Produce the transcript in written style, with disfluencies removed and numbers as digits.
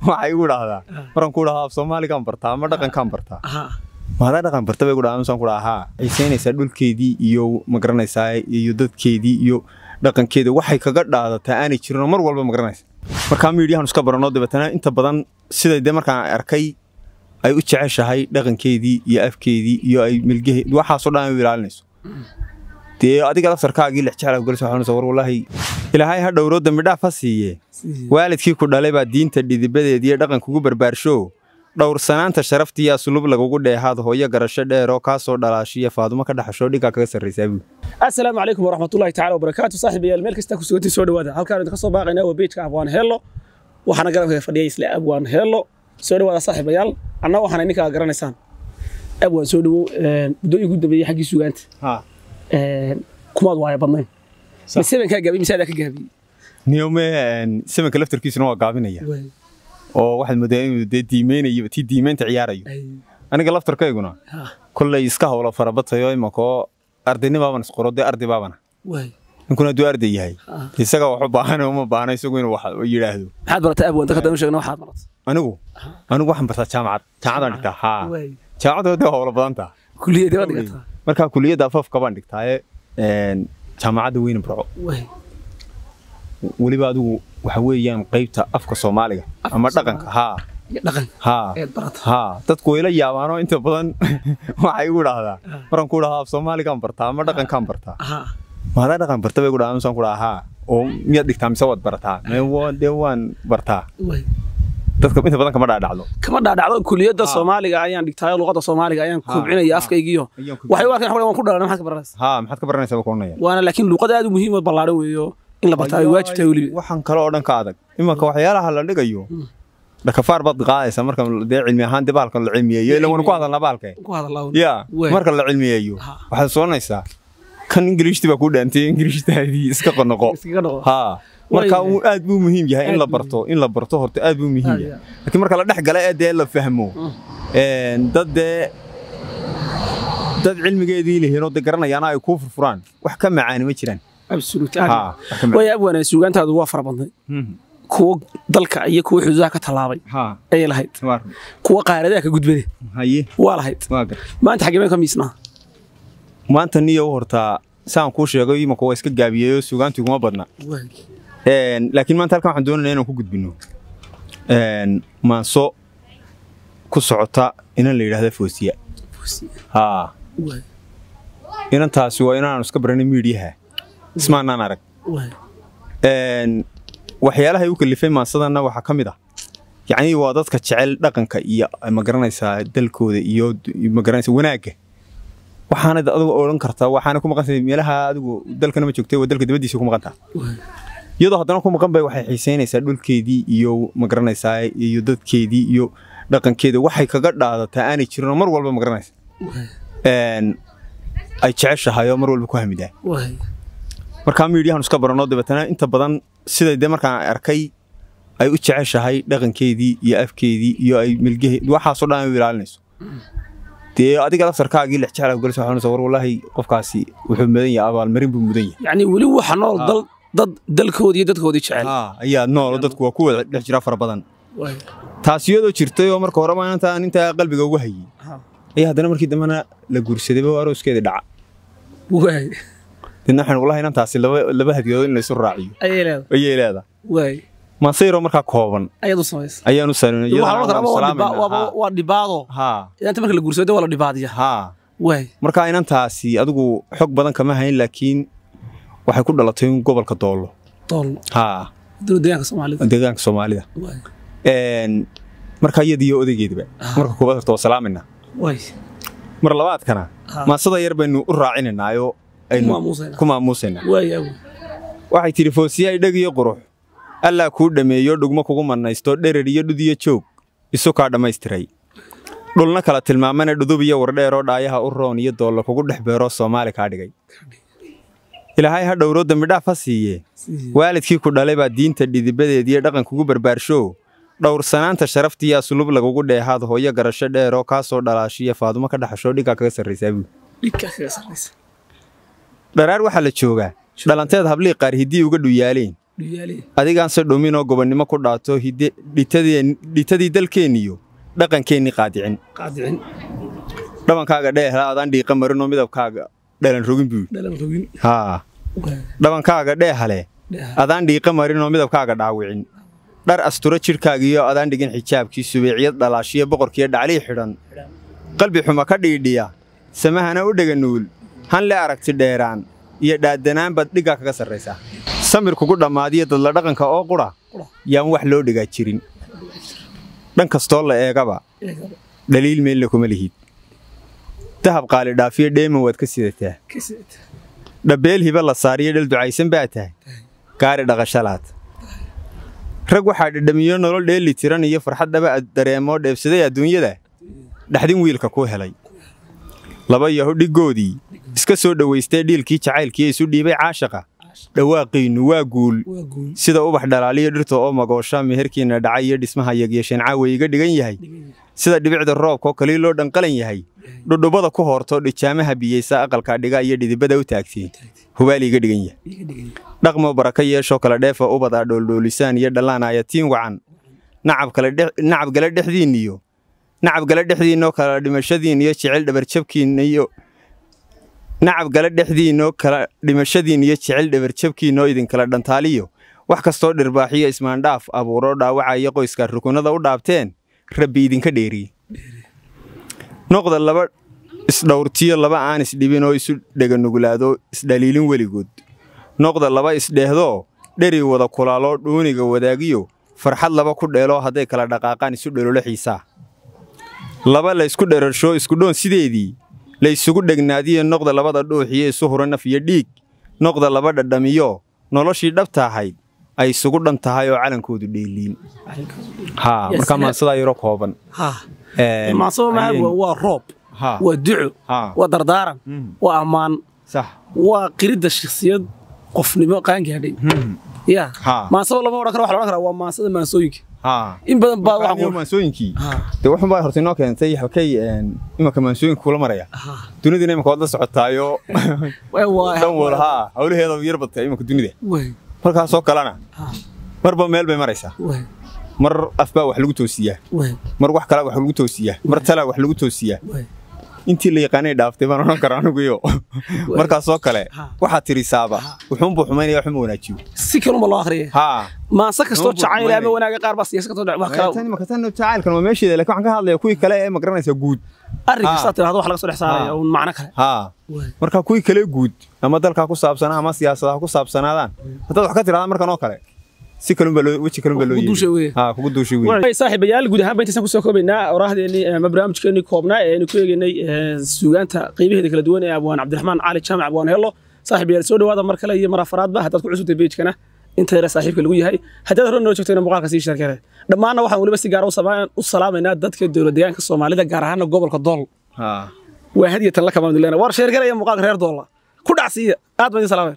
waxay ugu dhahdaa maraan ku dhahaa Soomaaligaan bartaa ama dhaqankaan bartaa maada dhaqan barta bay ugu dhahaan ku dhahaa aysanaysa dhulkeedii iyo magaranaysaa iyo dadkeedii iyo dhaqankeeda waxay kaga dhaadataa aanay jirin mar walba magaranaysa marka miidiyahan iska barano dibatana inta badan sida markaan arkay ay u jeceshahay dhaqankeedii iyo afkeedii iyo ay milgahay waxa soo dhaan ilaalinayso adiga laftarkaagii la jecel galso waxaan soo war wallahi ilaahay ha dhowro dambi dhaaf hasiye waalidkii ku dhalay baa diinta dhidibadeedii iyo dhaqanka ugu barbaarsho dhowr sanaanta sharaftii iyo sulub lagu dheehaad hooyo garasho dheer oo ka soo dhalaashiya Faadumo ka dhaxasho dhiga kaga sarreysay assalaamu alaykum warahmatullahi ta'ala wabarakaatuh saaxiibayaal meel kasta ku soo dhawaada halkaan idin ka soo baaqaynaa waa page-ka Abwaan Hello waxaana garabka fadhiyay isla Abwaan Hello soo dhawaada saaxiibayaal anna waxaan idinka garanaysaan Abwaan soo dhawo muddo igu dambeeyay xaqii suugaanta kumaad waaya badnayn sevenka gaabi misaada ka gaabi niyome sevenka laftarkiisuna waa gaabinaya oo waxaad moodaa inuu diimeynayo tii diimeynta ciyaarayo aniga laftarkayguna kullay iska hawlo farabatayo imako ardaynimaaban isqorode ardibaabana inkuna duu arday yahay isaga wax u baahan uma baahna isagu inuu wax yiraahdo maxaad baratay Abwaan dadka dhan sheegna waxaad baratay anigu waxaan bartaa jaamacad dhigtaa jaamacadda hawlo badanta kulliyada waad dhigtaa marka kulliyada afafka baan dhigtaa jaamacadda weyn Burco waliba adigu waxa weeyaan qaybta afka Soomaaliga ama dhaqanka dadku way la yaabaano inta badan waxay ugu dhahdaa maraan ku dhahaa Soomaaligaan bartaa ama dhaqankaan bartaa maada dhaqan barta bay ugu dhahaan ku dhahaa oo miyaad dhigtaa mise waad bartaa waan bartaa dadka inta badan kama dhaadhacdo kulliyada Soomaaliga ayaan dhigtaa luqadda Soomaaliga ayaan kobcinaya afkaygiyo waxay u arkaan waan ku dhalan maxaad ka baranaysaa maxaad ka baranaysaa koonaya waana laakiin luqadda aad u muhiim ah ballaaran weeyo in la bartaa waajib tahay waliba waxaan kale oo dhan ka adag imanka waxyaalaha la dhigayo dhakafaar bad qaadaysa marka cilmi ahaan dibaalka la cilmiyeeyo ilaa wan ku hadalna baalka marka la cilmiyeeyo waxaad soonaysaa kan Ingiriishti baa ku dhaantay Ingiriishtaadii iska qonqo marka uu aad buu muhiim yahay in la barto horta aad buu muhiim yahay laakiin marka la dhax galay ee la fahmo dad cilmigeedii leeyahay oo garanayaan ay ku furfuraan wax ka macaani ma jiraan absolutely way Abwaan suugaantaadu waa farabadnay kuwa dalka iyo kuwa xuduudaha ka talaabay ay lahayd kuwa qaaradaha ka gudbay waa lahayd maanta xageemay ka miisnaa maanta niyo horta saan ku sheegay imako waa iska gaabiyay suugaantu kuma badna laakiin maanta halkan waxaan doonaynaa inaan ku gudbino maaso ku socota inaan la yiraahdo Foosiya inantaasi waa inaan iska baranay miidiyaha ismaanaan arag waxyaalaha uu kalifay maasadana waxa kamid ah yacni waa dadka jecel dhaqanka iyo ma garanaysaa dalkooda iyo ma garanaysaa wanaaga waxaana adigu oran kartaa waxaana ku maqan meelaha adigu dalkana ma joogtay dalka dibadiisa ku maqan tahay iyadoo haddana ku maqan bay waxay xiiseynaysaa dhulkeedii iyo ma garanaysaa iyo dadkeedii iyo dhaqankeeda waxay kaga dhaadataa aanay jirin mar walba ma garanaysaa ay jeceshahay oo mar walba ku hamidaa marka miidiyahan iska barano dibatana inta badan sida markaan arkay ay u jeceshahay dhaqankeedii iyo afkeedii iyo ay milgahay waxa soo dhaan ilaalinayso adiga laftarkaagii la jecel galso waxaan soo war wallahi qofkaasi wuxuu mudan yahay abaal marin buu mudan yahay yani wali waxa nool dad dalkoodii iyo dadkoodii jecel ayaa nool dadku waa ku wada dhex jira far badan taasiyadoo jirtay oo marka hore maanta inta qalbiga ugu hayay ayaa haddana markii dambana la guursaday oo arooskeeda dhaca dinna waxaan wallahi intaasi laba hadiyood in la isu raaciyo ayay leedahay ma sayro marka kooban ayaanu sameeyay waa dhibaado inta marka la guursaday waa la dhibaadiya marka inantaasi adigu xog badan kama hayn laakiin waxay ku dhalatay gobolka Doolo deegaanka Soomaalida marka iyadii odageedba marka koobaad horta salaamayna mar labaadkana maasada yar baynu u raacinaynaayoo ku maamuusayna waxay tiri Foosiya dhagiyo qurux alla ku dhameeyo dhugma kugu manaysto dherer iyo dhudiyo joog isu ka dhameystiray dhulna kala tilmaamana dhudub iyo wardheer oo dhaayaha u roon iyo doolo kugu dhex beero Soomaali ka dhigay ilaahay ha dhowro dambi dhaaf hasiye waalidkii ku dhalay baa diinta dhidibadeedii iyo dhaqanka ugu barbaarsho dhowr sanaanta sharaftii iyo sulub lagu dheehaad hooyo garasho dheer oo ka soo dhalaashiya Faadumo ka dhaxasho dhiga kaga sarreysay dharaar waxa la joogaa dhalanteed hablii qaar hidii uga dhuyaaleen adigaan se dhuminoo gobonnimo ku dhaato dhitadii dalkeenniyo dhaqankeennii qaadicin dhabankaaga dheehla adaan dhiiqa marinoo midabkaaga dhalan rogin buu dhabankaaga dheehale adaan dhiiqa marinoo midabkaaga dhaawicin dhar astura jidhkaagiyo adaan dhigin xijaabkii subeeciyad dhalaashiyo boqorkiiyo dhaclii xidhan qalbi xuma ka dhiidhiya samahana u dhaganuul han le aragti dheeraan iyo dhaadanaan baad dhiggaa kaga sarraysaa samir kugu dhammaadiyo dadla dhaqanka oo qudha yaan wax loo dhigaa jirin dhan kastoo la eegaba dhaliil meelle kuma lihid dahab qaali dhaafiyo dheeman waad ka sidataa dhabbeel hiba la saariyo dhal ducaysan baa tahay gaari dhaqashalaad rag waxaa dhadhamiyo nolol dheeli tiran iyo farxad dhaba dareemoo dheebsaday adduunyada dhaxdin wiilka kuu helay laba yaho dhiggoodii iska soo dhowaystay dhiilkii jacaylkii isu dhiibay caashaqa dhawaaqiinnu waa guul sida ubax dhalaaliyo dhirta oo magoosha meherkiinna dhacay iyo dhismaha yagyeesheen caawa iga dhigan yahay sida dhibicda roobkoo kalii loo dhanqalan yahay dhudhubbada ku hoortoo dhijaamaha biyeysa aqalkaa dhiga iyo dhidibada u taagtiin hubaal iga dhigan yahay dhaqmoo baraka yeeshoo kala dheefa ubad aa dhooldhoolisaan iyo dhallaan ayatiin wacan nacab gala dhexdiinoo kala dhimashadiin iyo jecel dhabarjabkiinna iyo nacab gala dhexdiinoo kala dhimashadiin iyo jecel dhabarjabkiinoo idinkala dhantaaliyo wax kastoo dhirbaaxiyo ismaandhaaf abuuroo dhaawacaya qoyska rukunada u dhaabteen rabbi idinka dheeriye noqda laba isdhawrtiyo laba aan isdhibin oo isu dheganuglaado isdhaliilin weligood noqda laba isdheehdoo dheri wada kulaaloo dhuuniga wadaagiyo farxad laba ku dheeloo hadday kala dhaqaaqaan isu dhelolo xiisaa laba la ysku dherarshoo iskudhoon sideedii la ysugu dhegnaadiyo noqda labada dhuuxiyo isu hura naf iyo dhiig noqda laba dhadhamiyo noloshii dhabta ahayd ay isugu dhan tahay oo calankoodu dheeliin markaa maansadaa yaro kooban waa roob waa duco waa dardaaran waa ammaan waa qiridda shakhsiyad qofnimo qaangaadhay maansado lama odhan karo waxa la odhan karaa waa maansada maansooyinka in badan baa maansooyinkii de waxun baa horta inoo keentay halkay imanka maansooyinka kula maraya dunidina imanka waad la socotaayo dhan wal hawlaheeda yar badtay imanka dunida markaasoo kalena marba meel bay maraysaa mar afbaa wax lagu toosiyaa mar wax kale wax lagu toosiyaa mar tala wax lagu toosiyaa intii la yaqaanay dhaaftay baan oran karaa anigu markaasoo kale waxaa tirisaaba wuxuunbuu xumaynaya waxuma wanaajiyo si kaluma loo akhriya maanse kastoo jacayl ama wanaaga qaar baa siyaasa tan jacaylkan waa meesheeda laakiin waxaan ka hadlayaa kuwii kale ee magaranaysa guud arrinkasaa tirahdo wax laga soo dhex saaraya uun macno kale marka kuwii kale guud ama dalkaa ku saabsanaa ama siyaasadaha ku saabsanaadaan haddaad wax ka tirahdaan markan oo kale si kalunba loo weji kalunba loo yiri kugu duushay weey saaxiibayaal guud ahaan intaan ku soo koobaynaa oraahdeeni ama barnaamijkeeni koobnaa ee ku eegnay suugaanta qaybaheeda kala duwan ee Abwaan Cabdiraxmaan Cali Jaamac Abwaan Hello saaxiibayaal soo dhawaada mar kale iyo mar afraadba haddaad ku cusubtay page-kana inta yara saaxiibka lagu yahay haddaad hore noo joogtayna muuqaalka sii sheerkare dhammaanna waxaan waliba si gaar u salaamaynaa dadka dowlad deegaanka Soomaalida gaar ahaan gobolka Dool waa hadiyatan la kamaan dileena war sheerkare iyo muuqaalka reer Dool ku dhacsiya aad baan salaamay